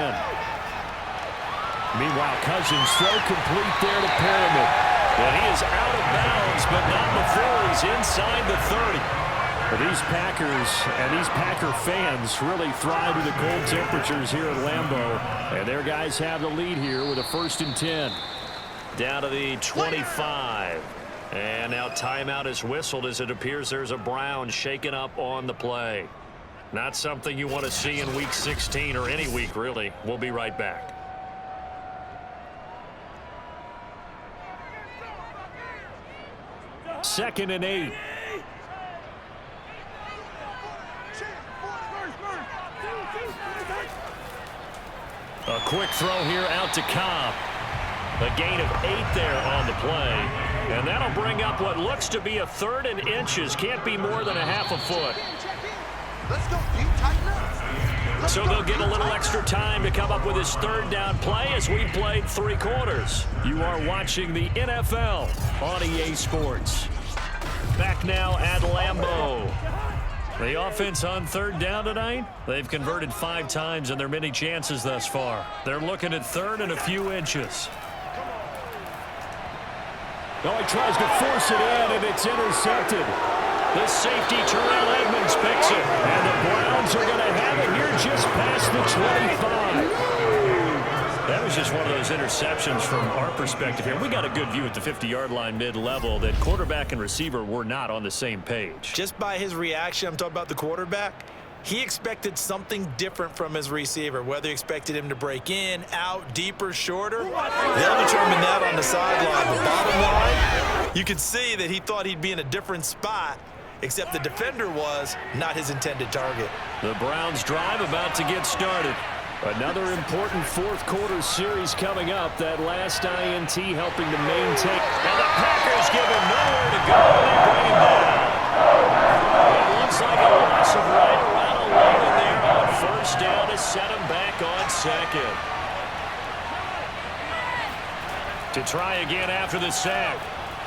Meanwhile, Cousins throw complete there to Perriman. And he is out of bounds, but not before he's inside the 30. These Packers and these Packer fans really thrive in the cold temperatures here at Lambeau. And their guys have the lead here with a 1st and 10. Down to the 25. And now timeout is whistled as it appears there's a Brown shaken up on the play. Not something you want to see in Week 16 or any week, really. We'll be right back. Second and 8. A quick throw here out to Cobb. A gain of 8 there on the play. And that'll bring up what looks to be a 3rd and inches. Can't be more than a half a foot. So they'll get a little extra time to come up with his 3rd down play as we played 3 quarters. You are watching the NFL on EA Sports. Back now at Lambeau. The offense on 3rd down tonight, they've converted 5 times in their many chances thus far. They're looking at 3rd and a few inches. Oh, he tries to force it in, and it's intercepted. The safety, Terrell Edmonds, picks it. And the Browns are going to have it here just past the 25. That was just one of those interceptions from our perspective here. We got a good view at the 50-yard line mid-level that quarterback and receiver were not on the same page. Just by his reaction, I'm talking about the quarterback, he expected something different from his receiver, whether he expected him to break in, out, deeper, shorter. They'll determine that on the sideline. The bottom line, you could see that he thought he'd be in a different spot, except the defender was not his intended target. The Browns drive about to get started. Another important 4th quarter series coming up. That last INT helping to maintain. And the Packers give him nowhere to go. They bring him down. It looks like a loss of right around 11 there on 1st down to set him back on 2nd. To try again after the sack.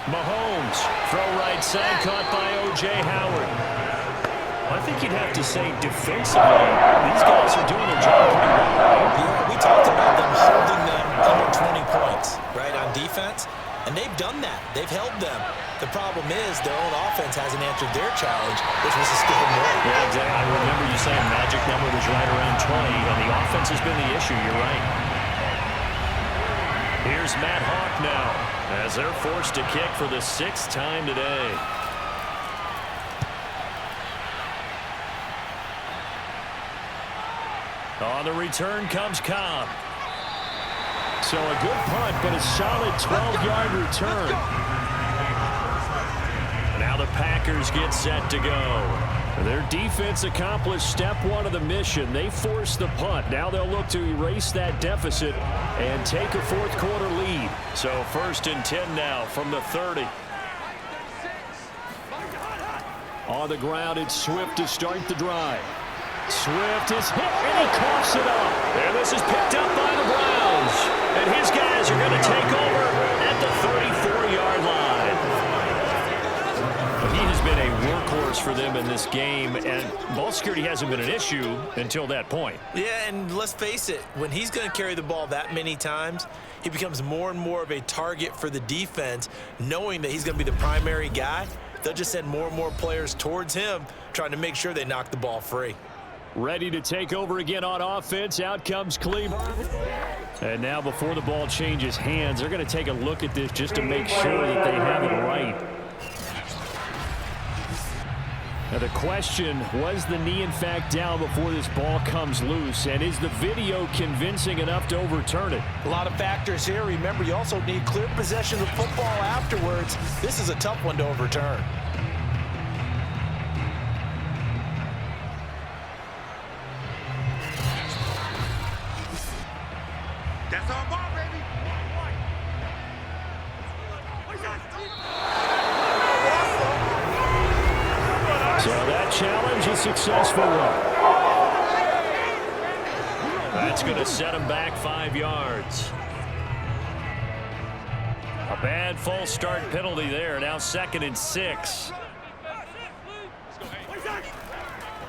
Mahomes, throw right side, caught by O.J. Howard. I think you'd have to say defensively, these guys are doing their job pretty well, right? Yeah, we talked about them holding them under 20 points, right, on defense, and they've done that. They've held them. The problem is their own offense hasn't answered their challenge, which was to steal more. Yeah, exactly. I remember you saying magic number was right around 20, and the offense has been the issue. You're right. Here's Matt Hawk now, as they're forced to kick for the 6th time today. On the return comes Cobb. So a good punt, but a solid 12-yard return. Now the Packers get set to go. Their defense accomplished step 1 of the mission. They forced the punt. Now they'll look to erase that deficit and take a 4th quarter lead. So 1st and 10 now from the 30. On the ground, it's Swift to start the drive. Swift is hit, and he coughs it up. And this is picked up by the Browns. And his guys are going to take over at the 34-yard line. But he has been a workhorse turnovers for them in this game, and ball security hasn't been an issue until that point. Yeah, and let's face it, when he's going to carry the ball that many times, he becomes more and more of a target for the defense, knowing that he's going to be the primary guy. They'll just send more and more players towards him, trying to make sure they knock the ball free. Ready to take over again on offense. Out comes Cleveland. And now before the ball changes hands, they're going to take a look at this just to make sure that they have it right. Now the question, was the knee in fact down before this ball comes loose? And is the video convincing enough to overturn it? A lot of factors here. Remember, you also need clear possession of the football afterwards. This is a tough one to overturn. That's our ball, baby. So that challenge is successful. That's going to set him back 5 yards. A bad false start penalty there. Now 2nd and 6.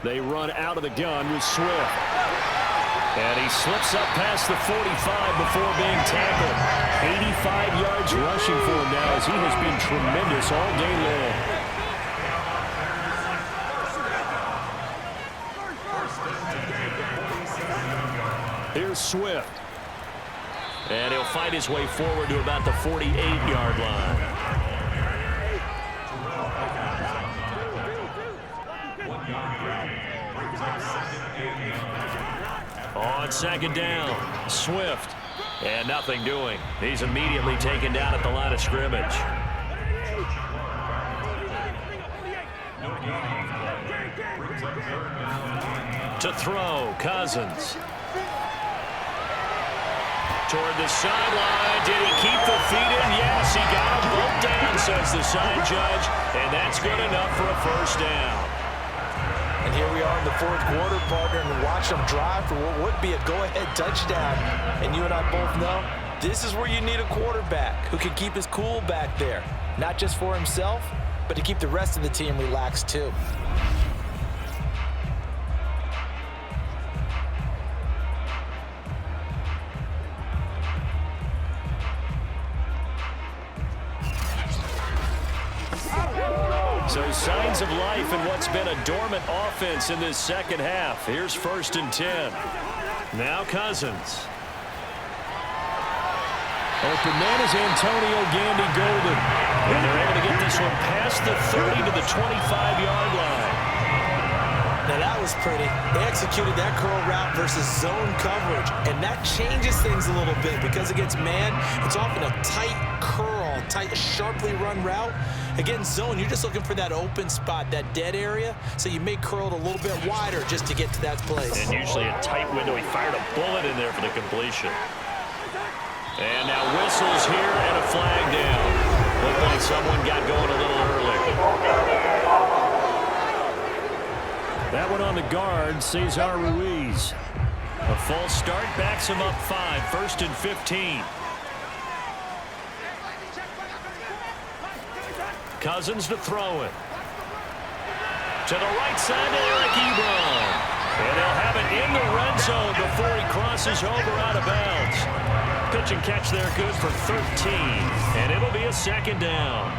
They run out of the gun with Swift. And he slips up past the 45 before being tackled. 85 yards rushing for him now as he has been tremendous all day long. Here's Swift. And he'll fight his way forward to about the 48-yard line. On 2nd down, Swift. And nothing doing. He's immediately taken down at the line of scrimmage. To throw, Cousins. Toward the sideline. Did he keep the feet in? Yes, he got them both down, says the side judge. And that's good enough for a first down. And here we are in the 4th quarter, partner, and watch them drive for what would be a go-ahead touchdown. And you and I both know this is where you need a quarterback who can keep his cool back there. Not just for himself, but to keep the rest of the team relaxed too. So signs of life in what's been a dormant offense in this second half. Here's 1st and 10. Now Cousins. Open man is Antonio Gandy Golden. And they're able to get this one past the 30 to the 25-yard line. Now that was pretty. They executed that curl route versus zone coverage. And that changes things a little bit because against man, it's often a tight curl, tight, sharply run route. Against zone, you're just looking for that open spot, that dead area, so you may curl it a little bit wider just to get to that place. And usually a tight window. He fired a bullet in there for the completion. And now whistles here and a flag down. Looked like someone got going a little early. That one on the guard, Cesar Ruiz. A false start backs him up 5, 1st and 15. Cousins to throw it. To the right side to Eric Ebron. And they'll have it in the red zone before he crosses over out of bounds. Pitch and catch there good for 13. And it'll be a 2nd down.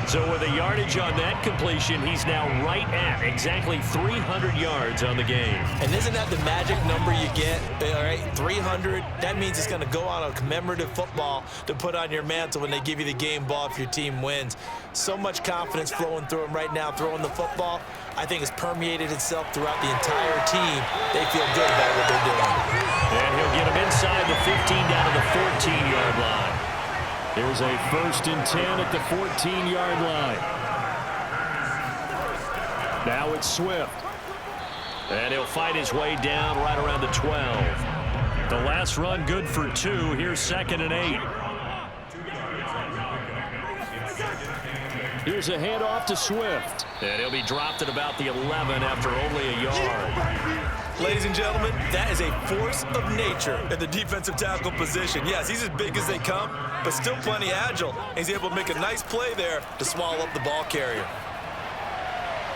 So with a yardage on that completion, he's now right at exactly 300 yards on the game. And isn't that the magic number you get? All right, 300. That means it's going to go on a commemorative football to put on your mantle when they give you the game ball if your team wins. So much confidence flowing through him right now, throwing the football. I think it's permeated itself throughout the entire team. They feel good about what they're doing. And he'll get him inside the 15 down to the 14-yard line. Here's a 1st and 10 at the 14-yard line. Now it's Swift. And he'll fight his way down right around the 12. The last run good for 2. Here's 2nd and 8. Here's a handoff to Swift. And he'll be dropped at about the 11 after only a yard. Ladies and gentlemen, that is a force of nature in the defensive tackle position. Yes, he's as big as they come, but still plenty agile. He's able to make a nice play there to swallow up the ball carrier.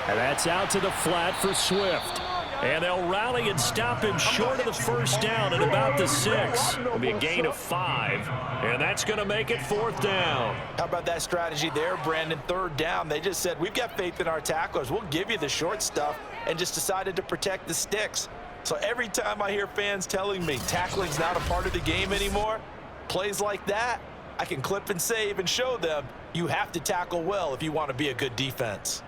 And that's out to the flat for Swift. And they'll rally and stop him short of the first down at about the 6. It'll be a gain of 5, and that's going to make it 4th down. How about that strategy there, Brandon? 3rd down. They just said, we've got faith in our tacklers. We'll give you the short stuff, and just decided to protect the sticks. So every time I hear fans telling me tackling's not a part of the game anymore, plays like that, I can clip and save and show them you have to tackle well if you want to be a good defense.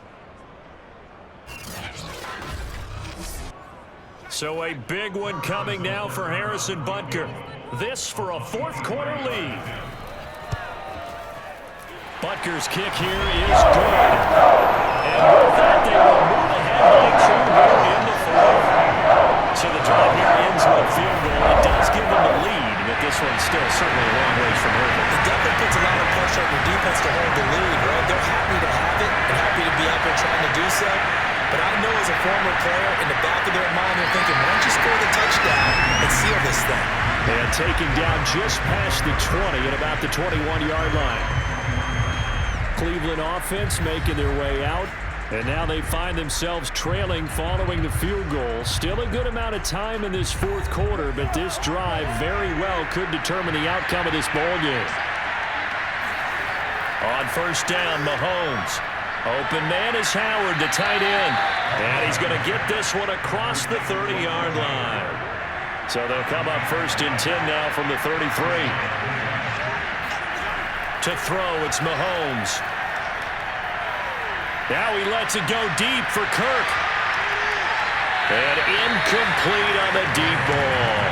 So a big one coming now for Harrison Butker. This for a 4th quarter lead. Butker's kick here is good. And with that, they will move ahead by 2 here in the 4th. So the drive here ends with a field goal. It does give them a lead, but this one's still certainly a long ways from over. It definitely puts a lot of pressure on your defense to hold the lead, right? They're happy to have it and happy to be out there trying to do so. But I know as a former player, in the back of their mind, they're thinking, why don't you score the touchdown and seal this thing? And taking down just past the 20 at about the 21-yard line. Cleveland offense making their way out. And now they find themselves trailing following the field goal. Still a good amount of time in this 4th quarter, but this drive very well could determine the outcome of this ball game. On 1st down, Mahomes. Open man is Howard, the tight end. And he's going to get this one across the 30-yard line. So they'll come up 1st and 10 now from the 33. To throw, it's Mahomes. Now he lets it go deep for Kirk. And incomplete on the deep ball.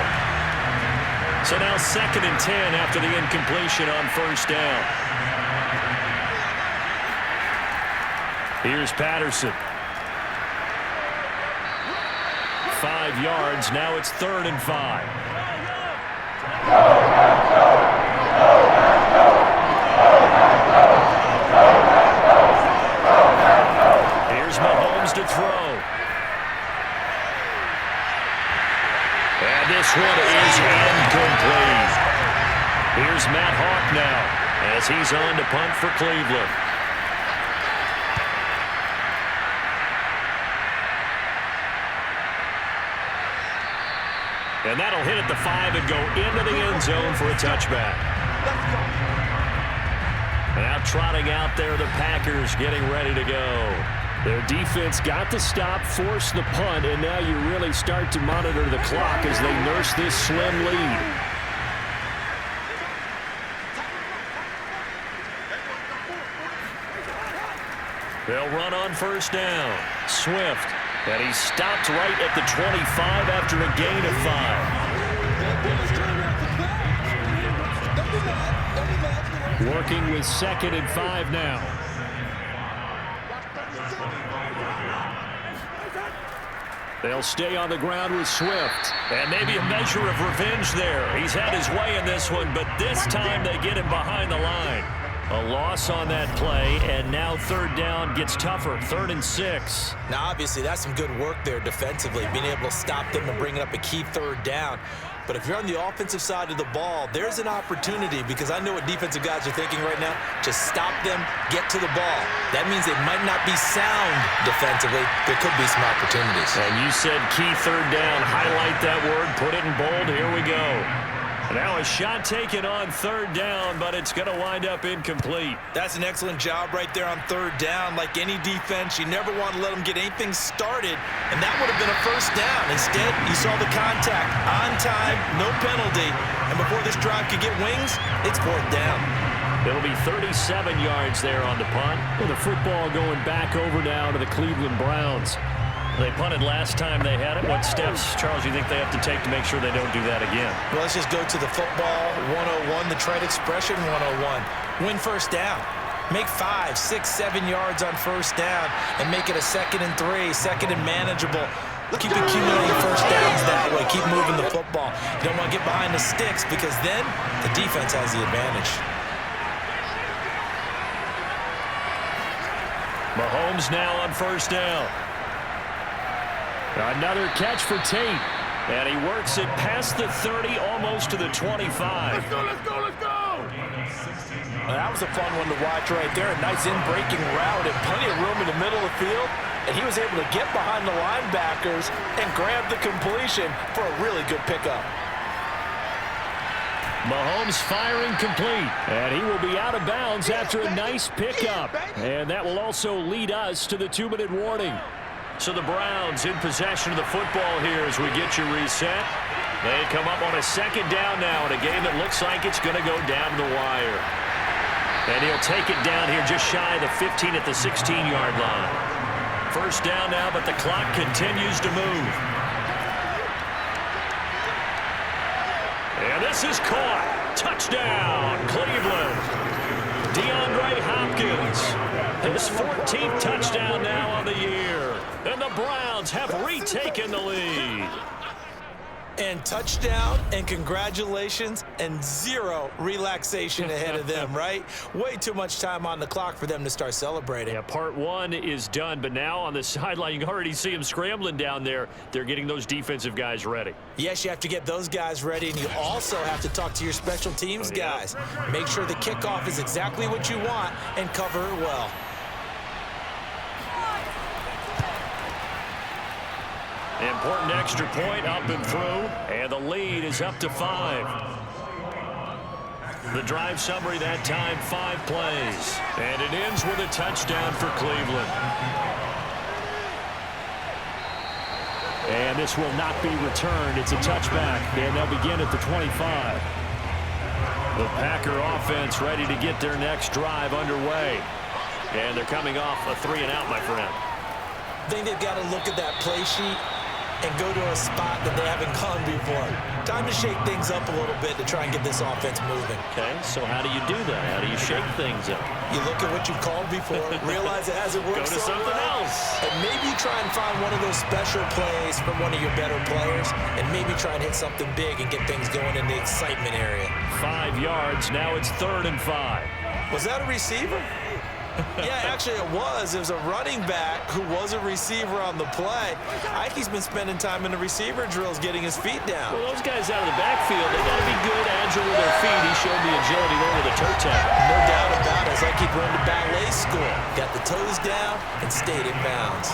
So now 2nd and 10 after the incompletion on 1st down. Here's Patterson. 5 yards. Now it's 3rd and 5. Here's Mahomes to throw. And this one is incomplete. Here's Matt Hawk now as he's on to punt for Cleveland. And that'll hit at the 5 and go into the end zone for a touchback. Now trotting out there, the Packers getting ready to go. Their defense got the stop, forced the punt, and now you really start to monitor the clock as they nurse this slim lead. They'll run on 1st down. Swift. And he stopped right at the 25 after a gain of 5. Working with 2nd and 5 now. They'll stay on the ground with Swift. And maybe a measure of revenge there. He's had his way in this one, but this time they get him behind the line. A loss on that play, and now 3rd down gets tougher. 3rd and 6. Now, obviously, that's some good work there defensively, being able to stop them and bringing up a key 3rd down. But if you're on the offensive side of the ball, there's an opportunity, because I know what defensive guys are thinking right now. Just stop them, get to the ball. That means they might not be sound defensively. There could be some opportunities. And you said key 3rd down. Highlight that word. Put it in bold. Here we go. Now a shot taken on 3rd down, but it's going to wind up incomplete. That's an excellent job right there on 3rd down. Like any defense, you never want to let them get anything started, and that would have been a 1st down. Instead, you saw the contact on time, no penalty, and before this drive could get wings, it's 4th down. It'll be 37 yards there on the punt, with the football going back over now to the Cleveland Browns. They punted last time they had it. What steps, Charles, you think they have to take to make sure they don't do that again? Well, let's just go to the football 101, the trade expression 101. Win 1st down. Make 5, 6, 7 yards on 1st down and make it a 2nd and 3, 2nd and manageable. Keep accumulating 1st downs that way. Keep moving the football. You don't want to get behind the sticks, because then the defense has the advantage. Mahomes now on 1st down. Another catch for Tate. And he works it past the 30, almost to the 25. Let's go, let's go, let's go! Well, that was a fun one to watch right there. A nice in-breaking route and plenty of room in the middle of the field. and he was able to get behind the linebackers and grab the completion for a really good pickup. Mahomes firing complete, and he will be out of bounds after a nice pickup. And that will also lead us to the 2-minute warning. So the Browns in possession of the football here as we get you reset. They come up on a second down now in a game that looks like it's going to go down the wire. And he'll take it down here just shy of the 15 at the 16-yard line. First down now, but the clock continues to move. And this is caught. Touchdown, Cleveland. DeAndre Hopkins. His 14th touchdown now on the year. And the Browns have retaken the lead. And touchdown, and congratulations, and zero relaxation ahead of them, right? Way too much time on the clock for them to start celebrating. Yeah, part one is done, but now on the sideline, you can already see them scrambling down there. They're getting those defensive guys ready. Yes, you have to get those guys ready, and you also have to talk to your special teams guys. Make sure the kickoff is exactly what you want and cover it well. Important extra point up and through, and the lead is up to 5. The drive summary that time, 5 plays. And it ends with a touchdown for Cleveland. And this will not be returned. It's a touchback, and they'll begin at the 25. The Packer offense ready to get their next drive underway. And they're coming off a 3-and-out, my friend. I think they've got to look at that play sheet and go to a spot that they haven't gone before. Time to shake things up a little bit to try and get this offense moving. Okay, so how do you do that? How do you shake things up? You look at what you've called before, realize it hasn't worked Go to so something well, else. and maybe try and find one of those special plays from one of your better players, and maybe try and hit something big and get things going in the excitement area. 5 yards, now it's 3rd and 5. Was that a receiver? Yeah, actually it was. It was a running back who was a receiver on the play. Ike's been spending time in the receiver drills getting his feet down. Well, those guys out of the backfield, they got to be good, agile with their feet. He showed the agility there with a toe tap. No doubt about it. It's like he'd run to ballet school. Got the toes down and stayed in bounds.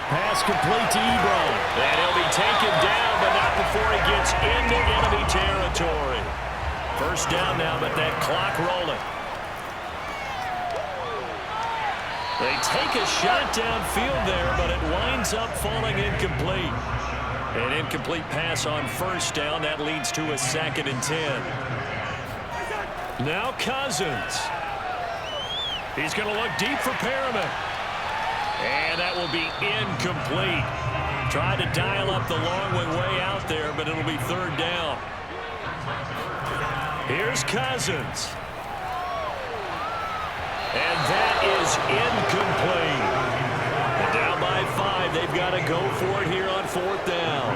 Pass complete to Ebron. And he'll be taken down, but not before he gets into enemy territory. First down now, but that clock rolling. They take a shot downfield there, but it winds up falling incomplete. An incomplete pass on first down. That leads to a 2nd and 10. Now Cousins. He's going to look deep for Perriman. And that will be incomplete. Tried to dial up the long one way out there, but it'll be 3rd down. Here's Cousins. And that is incomplete. And down by 5, they've got to go for it here on 4th down.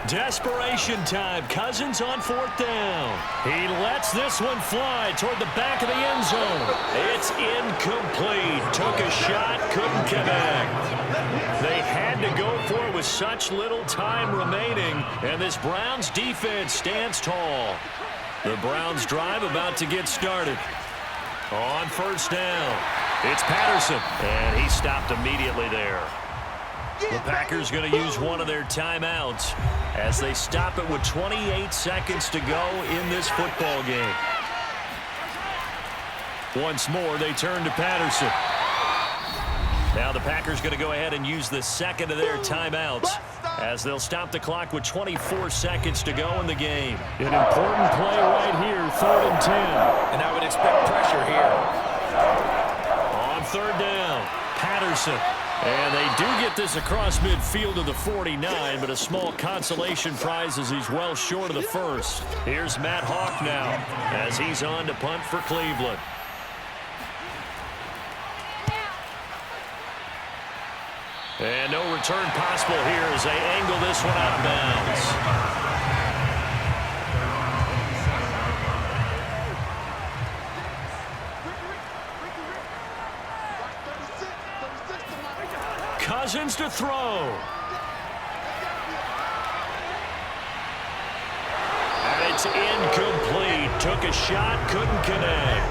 Desperation time. Cousins on 4th down. He lets this one fly toward the back of the end zone. It's incomplete. Took a shot, couldn't connect. They had to go for it with such little time remaining, and this Browns defense stands tall. The Browns drive about to get started. On 1st down, it's Patterson, and he stopped immediately there. The Packers going to use one of their timeouts as they stop it with 28 seconds to go in this football game. Once more, they turn to Patterson. Now the Packers going to go ahead and use the second of their timeouts as they'll stop the clock with 24 seconds to go in the game. An important play right here, 3rd and 10. And I would expect pressure here. On 3rd down, Patterson. And they do get this across midfield to the 49, but a small consolation prize as he's well short of the first. Here's Matt Hawk now as he's on to punt for Cleveland. And no return possible here as they angle this one out of bounds. Cousins to throw. And it's incomplete. Took a shot, couldn't connect.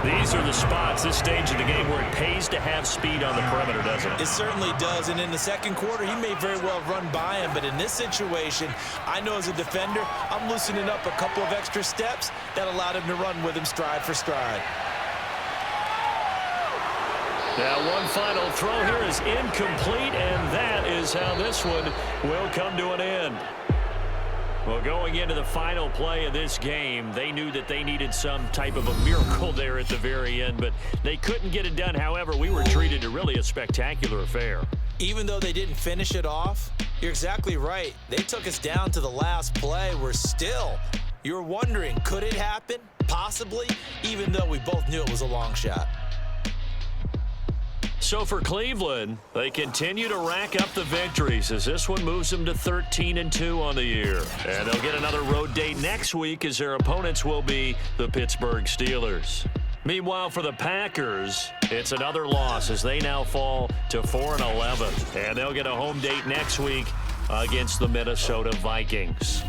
These are the spots, this stage of the game, where it pays to have speed on the perimeter, doesn't it? It certainly does, and in the second quarter, he may very well run by him, but in this situation, I know as a defender, I'm loosening up a couple of extra steps that allowed him to run with him stride for stride. Now, one final throw here is incomplete, and that is how this one will come to an end. Well, going into the final play of this game, they knew that they needed some type of a miracle there at the very end, but they couldn't get it done. However, we were treated to really a spectacular affair. Even though they didn't finish it off, you're exactly right. They took us down to the last play. You're wondering, could it happen? Possibly, even though we both knew it was a long shot. So for Cleveland, they continue to rack up the victories as this one moves them to 13-2 on the year. And they'll get another road date next week as their opponents will be the Pittsburgh Steelers. Meanwhile, for the Packers, it's another loss as they now fall to 4-11. And they'll get a home date next week against the Minnesota Vikings.